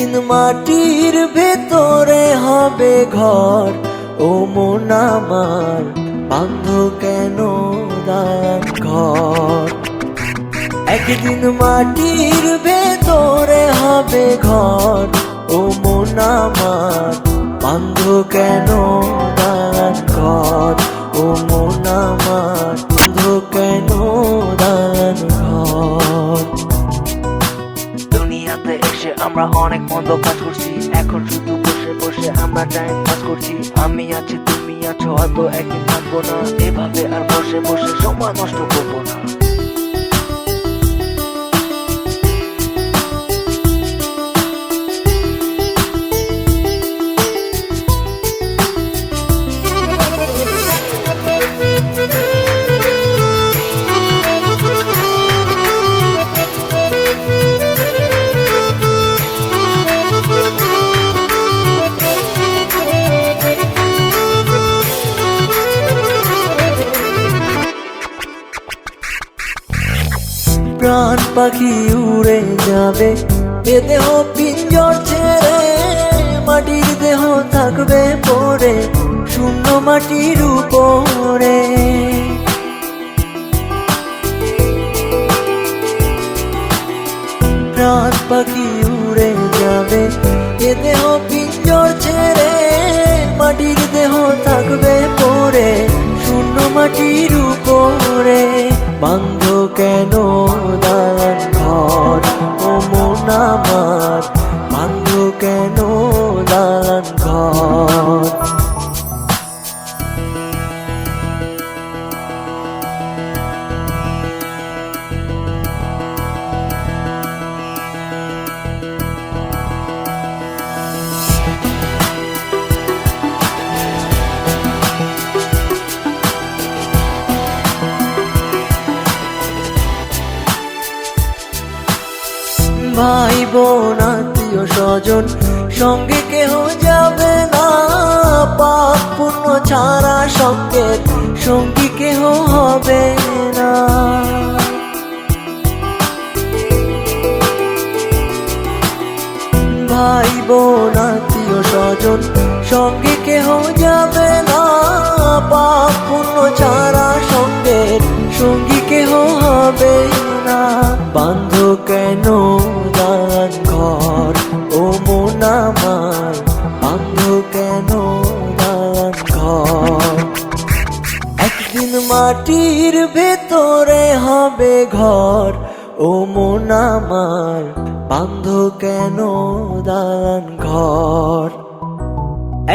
একদিন মাটির ভেতরে হবে ঘর, ও মন আমার বাঁধ কেন দালান ঘর। একদিন মাটির ভেতরে হবে ঘর, ও মন আমার বাঁধ কেন দালান ঘর, ও মন আমার বাঁধ কেন দালান ঘর। দুনিয়াতে এসে আমরা অনেক মন্দ কাজ করছি, এখন শুধু বসে বসে আমরা টাইম পাস করছি। আমি আছি তুমি আছো, হয়তো একদিন থাকবো না, এভাবে আর বসে বসে সময় নষ্ট করবো না। প্রাণ পাখি উড়ে যাবে এ দেহ পিঞ্জর ছেড়ে, মাটির দেহ থাকবে পড়ে শূন্য মাটির উপরে। প্রাণ পাখি উড়ে যাবে এ দেহ পিঞ্জর ছেড়ে, মাটির দেহ থাকবে পড়ে শূন্য মাটির উপরে। বাঁধ কেন দালান ঘর, ও মন আমার বাঁধ কেন দালান ঘর। ভাই বোন আত্মীয় স্বজন সঙ্গে কেহ যাবে না, পাপ পুণ্য ছাড়া সঙ্গের সঙ্গী কেহ হবে না। ভাই বোন আত্মীয় স্বজন সঙ্গে কেহ যাবে না, পাপ পুণ্য ছাড়া সঙ্গের সঙ্গী কেহ হবে না। বাঁধ কেন দালান ঘর, ও মন আমার বাঁধ কেন দালান ঘর। একদিন মাটির ভেতরে হবে ঘর, ও মন আমার বাঁধ কেন দালান ঘর।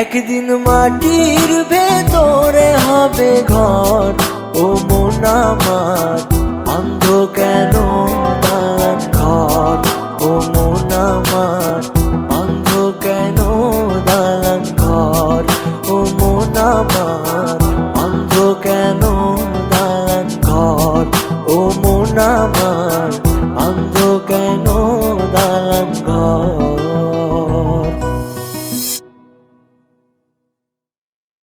একদিন মাটির ভেতরে হবে ঘর, ও মন আমার বাঁধ কেন দালান ঘর, ও মন আমার বাঁধ কেন দালান ঘর, ও মন আমার।